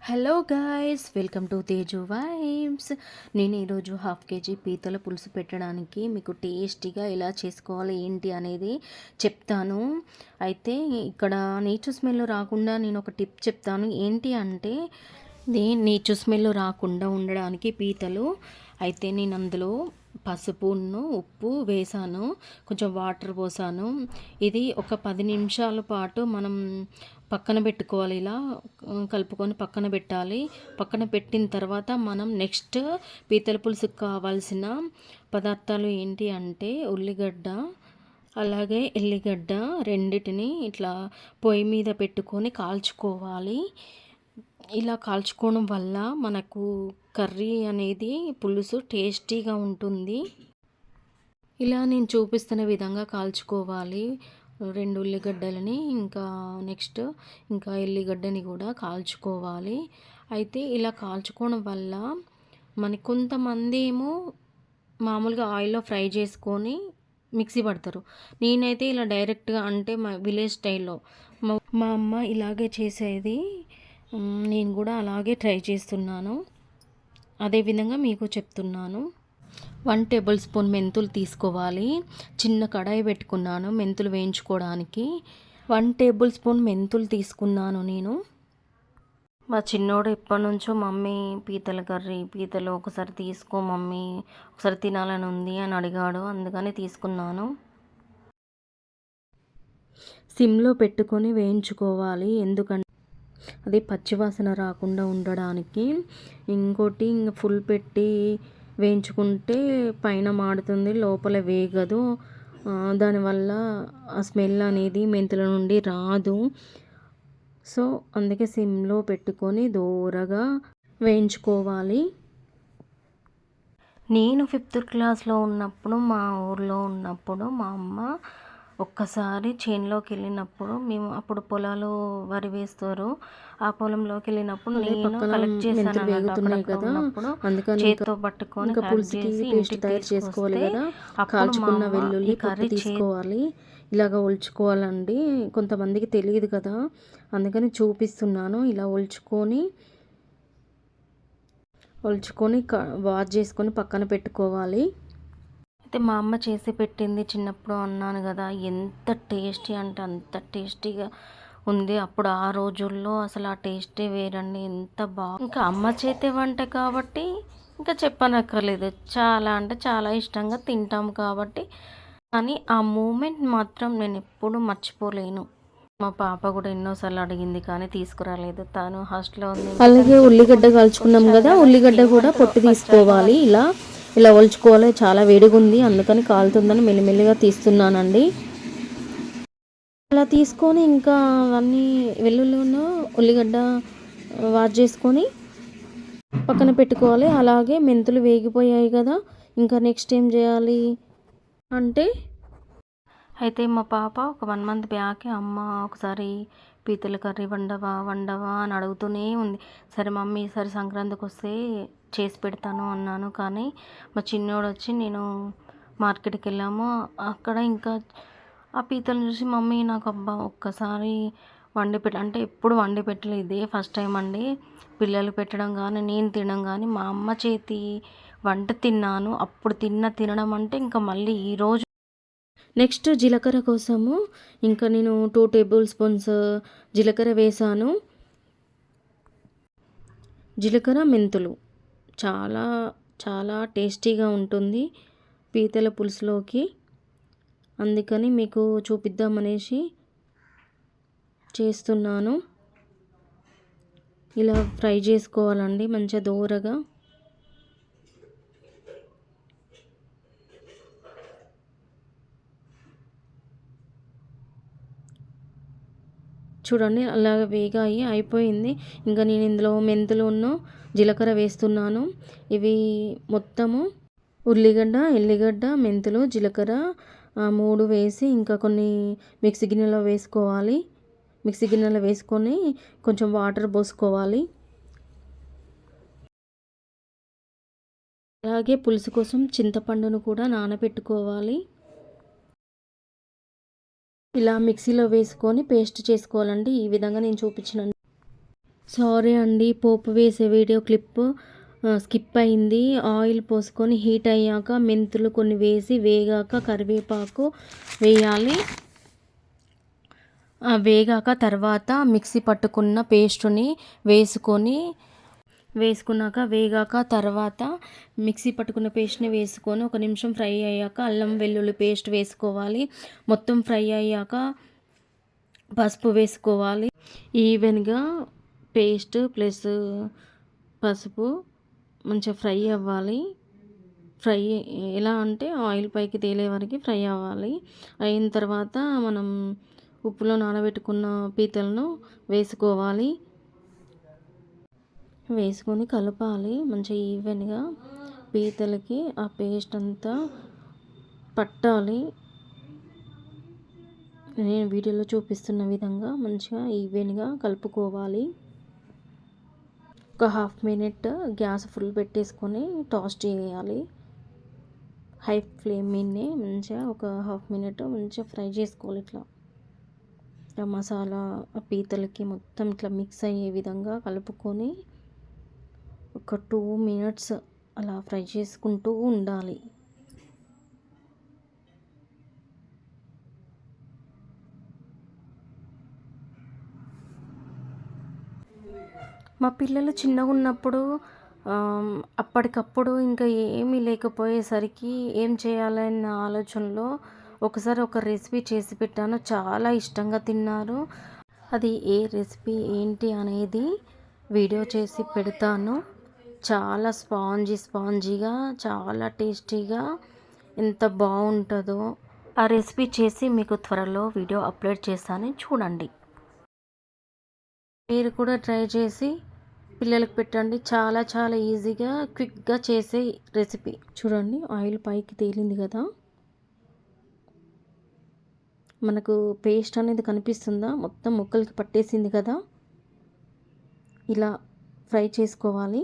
Hello guys, welcome to Teju vibes. నేను ఈరోజు half KG పీతల పులుసు పెట్టడానికి మీకు టేస్టీగా ఎలా చేసుకోవాలి ఏంటి అనేది చెప్తాను. అయితే ఇక్కడ నీచు స్మెల్ రాకుండా నేను ఒక టిప్ చెప్తాను. ఏంటి అంటే నీచు స్మెల్ రాకుండా ఉండడానికి పీతలు అయితే నేను అందులో పసుపును ఉప్పు వేసాను, కొంచెం వాటర్ పోసాను. ఇది ఒక 10 నిమిషాల పాటు మనం పక్కన పెట్టుకోవాలి. ఇలా కలుపుకొని పక్కన పెట్టాలి. పక్కన పెట్టిన తర్వాత మనం నెక్స్ట్ పీతల పులుసుకు కావాల్సిన పదార్థాలు ఏంటి అంటే ఉల్లిగడ్డ అలాగే ఎల్లిగడ్డ రెండిటిని ఇట్లా పొయ్యి మీద పెట్టుకొని కాల్చుకోవాలి. ఇలా కాల్చుకోవడం వల్ల మనకు కర్రీ అనేది పులుసు టేస్టీగా ఉంటుంది. ఇలా నేను చూపిస్తున్న విధంగా కాల్చుకోవాలి. 2 ఉల్లిగడ్డలని నెక్స్ట్ ఎల్లిగడ్డని కూడా కాల్చుకోవాలి. అయితే ఇలా కాల్చుకోవడం వల్ల మనకి కొంతమంది ఏమో మామూలుగా ఆయిల్లో ఫ్రై చేసుకొని మిక్సీ పడతారు. నేనైతే ఇలా డైరెక్ట్గా అంటే మా విలేజ్ స్టైల్లో మా అమ్మ ఇలాగే చేసేది. నేను కూడా అలాగే ట్రై చేస్తున్నాను. అదేవిధంగా మీకు చెప్తున్నాను. 1 టేబుల్ స్పూన్ మెంతులు తీసుకోవాలి. చిన్న కడాయి పెట్టుకున్నాను మెంతులు వేయించుకోవడానికి. 1 టేబుల్ స్పూన్ మెంతులు తీసుకున్నాను నేను. మా చిన్నోడు ఎప్పటి నుంచో మమ్మీ పీతలు ఒకసారి తీసుకో మమ్మీ, ఒకసారి తినాలని ఉంది అని అడిగాడు. అందుకని తీసుకున్నాను. సిమ్లో పెట్టుకొని వేయించుకోవాలి, ఎందుకంటే అది పచ్చివాసన రాకుండా ఉండడానికి. ఇంకోటి ఫుల్ పెట్టి వేయించుకుంటే పైన మాడుతుంది, లోపల వేగదు. దానివల్ల ఆ స్మెల్ అనేది మెంతుల నుండి రాదు. సో అందుకే సిమ్లో పెట్టుకొని దూరగా వేయించుకోవాలి. నేను 5th క్లాస్లో ఉన్నప్పుడు మా ఊర్లో ఉన్నప్పుడు మా అమ్మ ఒక్కసారి చేనులోకి వెళ్ళినప్పుడు, మేము అప్పుడు పొలాలు వరి వేస్తారు, ఆ పొలంలోకి వెళ్ళినప్పుడు నేను కలెక్ట్ చేశాను కదా, చేతితో పట్టుకొని పేస్ట్ తయారు చేసుకోవాలి కదా. కాల్చుకున్న వెల్లుల్లి కర్రీ తీసుకోవాలి, ఇలాగ ఒలుచుకోవాలండి. కొంతమందికి తెలియదు కదా, అందుకని చూపిస్తున్నాను. ఇలా ఒలుచుకొని వాష్ చేసుకొని పక్కన పెట్టుకోవాలి. అయితే మా అమ్మ చేసి పెట్టింది చిన్నప్పుడు అన్నాను కదా, ఎంత టేస్టీ అంటే అంత టేస్టీగా ఉంది. అప్పుడు ఆ రోజుల్లో అసలు ఆ టేస్టే వేరండి, ఎంత బాగా. ఇంకా అమ్మ చేతే వంట కాబట్టి ఇంకా చెప్పనక్కర్లేదు, చాలా అంటే చాలా ఇష్టంగా తింటాము కాబట్టి. కానీ ఆ మూమెంట్ మాత్రం నేను ఎప్పుడూ మర్చిపోలేను. మా పాప కూడా ఎన్నోసార్లు అడిగింది కానీ తీసుకురాలేదు, తను హాస్టల్లో ఉంది. అలాగే ఉల్లిగడ్డ కాల్చుకున్నాం కదా, ఉల్లిగడ్డ కూడా పొట్టు తీసుకోవాలి. ఇలా ఒలుచుకోవాలి. చాలా వేడిగా ఉంది, అందుకని కాలుతుందని మెల్లిమెల్లిగా తీస్తున్నానండి. అలా తీసుకొని ఇంకా అవన్నీ వెల్లుల్లిను ఉల్లిగడ్డ వాష్ చేసుకొని పక్కన పెట్టుకోవాలి. అలాగే మెంతులు వేగిపోయాయి కదా, ఇంకా నెక్స్ట్ ఏం చేయాలి అంటే, అయితే మా పాప ఒక 1 మంత్ బ్యాక్ అమ్మ ఒకసారి పీతల కర్రీ వండవా అని అడుగుతూనే ఉంది. సరే మమ్మీ ఈసారి సంక్రాంతికి వస్తే చేసి పెడతాను అన్నాను. కానీ మా చిన్నోడు వచ్చి నేను మార్కెట్కి వెళ్ళాము, అక్కడ ఇంకా ఆ పీతలను చూసి మమ్మీ నాకు అబ్బా ఒక్కసారి అంటే ఎప్పుడు వండి పెట్టలేదు, ఇదే ఫస్ట్ టైం అండి పిల్లలు పెట్టడం కానీ నేను తినడం కానీ. మా అమ్మ చేతి వంట తిన్నాను, అప్పుడు తినడం అంటే ఇంకా మళ్ళీ ఈరోజు. నెక్స్ట్ జీలకర్ర కోసము ఇంకా నేను 2 టేబుల్ స్పూన్స్ జీలకర్ర వేసాను. జీలకర్ర మెంతులు చాలా చాలా టేస్టీగా ఉంటుంది పీతల పులుసులోకి, అందుకని మీకు చూపిద్దామనేసి చేస్తున్నాను. ఇలా ఫ్రై చేసుకోవాలండి మంచిగా దూరగా. చూడండి అలా వేగాయి అయిపోయింది. ఇంకా నేను ఇందులో మెంతులును జీలకర్ర వేస్తున్నాను. ఇవి మొత్తము ఉల్లిగడ్డ ఎల్లిగడ్డ మెంతులు జీలకర్ర 3 వేసి ఇంకా కొన్ని మిక్సీ గిన్నెలో వేసుకోవాలి. మిక్సీ గిన్నెలో వేసుకొని కొంచెం వాటర్ పోసుకోవాలి. అలాగే పులుసు కోసం చింతపండును కూడా నానబెట్టుకోవాలి. ఇలా మిక్సీలో వేసుకొని పేస్ట్ చేసుకోవాలండి, ఈ విధంగా నేను చూపించిన సారీ అండి, పోపు వేసే వీడియో క్లిప్ స్కిప్ అయింది. ఆయిల్ పోసుకొని హీట్ అయ్యాక మెంతులు కొన్ని వేసి వేగాక కరివేపాకు వేయాలి. వేగాక తర్వాత మిక్సీ పట్టుకున్న పేస్టుని వేసుకున్నాక వేగాక తర్వాత మిక్సీ పట్టుకున్న పేస్ట్ని వేసుకొని 1 నిమిషం ఫ్రై అయ్యాక అల్లం వెల్లుల్లి పేస్ట్ వేసుకోవాలి. మొత్తం ఫ్రై అయ్యాక పసుపు వేసుకోవాలి. ఈవెన్గా పేస్ట్ ప్లస్ పసుపు మంచిగా ఫ్రై అవ్వాలి. ఫ్రై ఎలా అంటే ఆయిల్ పైకి తేలే వరకు ఫ్రై అవ్వాలి. అయిన తర్వాత మనం ఉప్పులో నానబెట్టుకున్న పీతలను వేసుకోవాలి. వేసుకొని కలపాలి మంచిగా ఈవెన్గా. పీతలకి ఆ పేస్ట్ అంతా పట్టాలి. నేను వీడియోలో చూపిస్తున్న విధంగా మంచిగా ఈవెన్గా కలుపుకోవాలి. ఒక హాఫ్ మినిట్ గ్యాస్ ఫుల్ పెట్టేసుకొని టోస్ట్ చేయాలి. హై ఫ్లేమ్ మీదనే మంచిగా ఒక హాఫ్ మినిట్ మంచిగా ఫ్రై చేసుకోవాలి. ఇట్లా మసాలా ఆ పీతలకి మొత్తం ఇట్లా మిక్స్ అయ్యే విధంగా కలుపుకొని ఒక 2 మినిట్స్ అలా ఫ్రై చేసుకుంటూ ఉండాలి. మా పిల్లలు చిన్నగా ఉన్నప్పుడు అప్పటికప్పుడు ఇంకా ఏమీ లేకపోయేసరికి ఏం చేయాలన్న ఆలోచనలో ఒకసారి ఒక రెసిపీ చేసి పెట్టాను. చాలా ఇష్టంగా తిన్నారు. అది ఏ రెసిపీ ఏంటి అనేది వీడియో చేసి పెడతాను. చాలా స్పాంజీగా చాలా టేస్టీగా ఎంత బాగుంటుందో. ఆ రెసిపీ చేసి మీకు త్వరలో వీడియో అప్లోడ్ చేస్తాను, చూడండి. మీరు కూడా ట్రై చేసి పిల్లలకు పెట్టండి. చాలా చాలా ఈజీగా క్విక్గా చేసే రెసిపీ. చూడండి, ఆయిల్ పైకి తేలింది కదా. మనకు పేస్ట్ అనేది కనిపిస్తుందా? మొత్తం ముక్కలకి పట్టేసింది కదా. ఇలా ఫ్రై చేసుకోవాలి.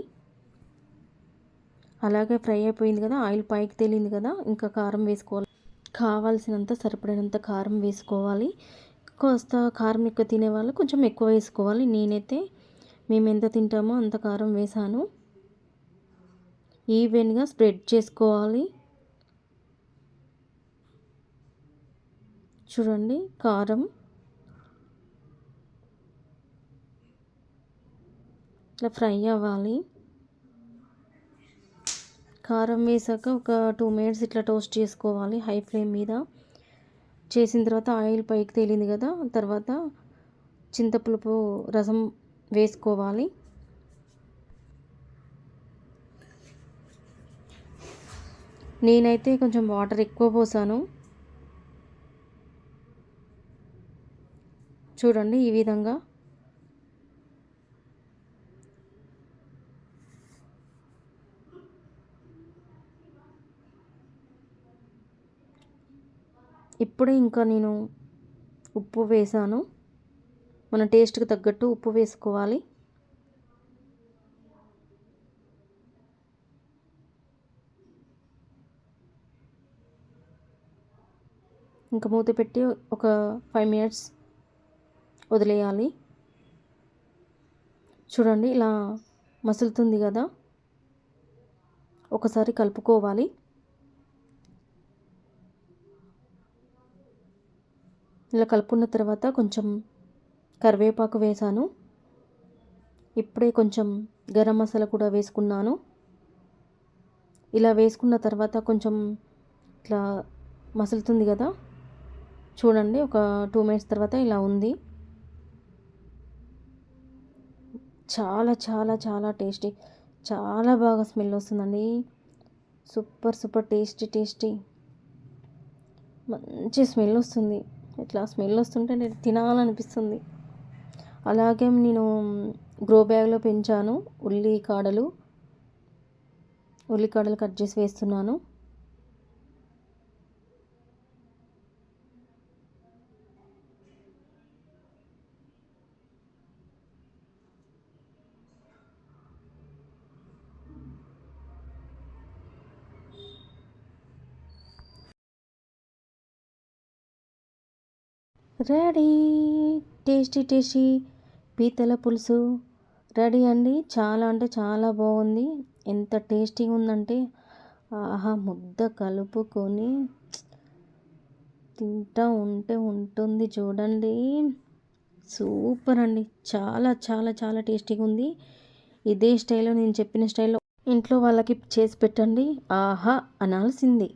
అలాగే ఫ్రై అయిపోయింది కదా, ఆయిల్ పైకి తేలింది కదా. ఇంకా కారం వేసుకోవాలి. కావాల్సినంత సరిపడినంత కారం వేసుకోవాలి. కాస్త కారం ఎక్కువ తినేవాళ్ళు కొంచెం ఎక్కువ వేసుకోవాలి. నేనైతే మేము ఎంత తింటామో అంత కారం వేసాను. ఈవెన్గా స్ప్రెడ్ చేసుకోవాలి. చూడండి, కారం ఇట్లా ఫ్రై అవ్వాలి. కారం వేసాక ఒక 2 మినిట్స్ ఇట్లా టోస్ట్ చేసుకోవాలి హై ఫ్లేమ్ మీద. చేసిన తర్వాత ఆయిల్ పైకి తేలింది కదా, తర్వాత చింతపులుపు రసం వేసుకోవాలి. నేనైతే కొంచెం వాటర్ ఎక్కువ పోసాను. చూడండి, ఈ విధంగా ఇప్పుడే ఇంకా నేను ఉప్పు వేసాను. మన టేస్ట్కి తగ్గట్టు ఉప్పు వేసుకోవాలి. ఇంకా మూత పెట్టి ఒక 5 మినిట్స్ వదిలేయాలి. చూడండి, ఇలా మసులుతుంది కదా, ఒకసారి కలుపుకోవాలి. ఇలా కలుపుకున్న తర్వాత కొంచెం కరివేపాకు వేసాను. ఇప్పుడే కొంచెం గరం మసాలా కూడా వేసుకున్నాను. ఇలా వేసుకున్న తర్వాత కొంచెం ఇట్లా మసులుతుంది కదా. చూడండి, ఒక 2 మినిట్స్ తర్వాత ఇలా ఉంది. చాలా చాలా చాలా టేస్టీ, చాలా బాగా స్మెల్ వస్తుందండి. సూపర్ టేస్టీ మంచి స్మెల్ వస్తుంది. ఇట్లా స్మెల్ వస్తుంటే నేను తినాలనిపిస్తుంది. అలాగే నేను గ్రో బ్యాగ్లో పెంచాను ఉల్లికాడలు కట్ చేసి వేస్తున్నాను. రెడీ, టేస్టీ పీతల పులుసు రెడీ అండి. చాలా అంటే చాలా బాగుంది. ఎంత టేస్టీగా ఉందంటే ఆహా! ముద్ద కలుపుకొని తింటా ఉంటే ఉంటుంది చూడండి. సూపర్ అండి. చాలా చాలా చాలా టేస్టీగా ఉంది. ఇదే స్టైల్లో నేను చెప్పిన స్టైల్లో ఇంట్లో వాళ్ళకి చేసి పెట్టండి. ఆహా! అనాల్సింది.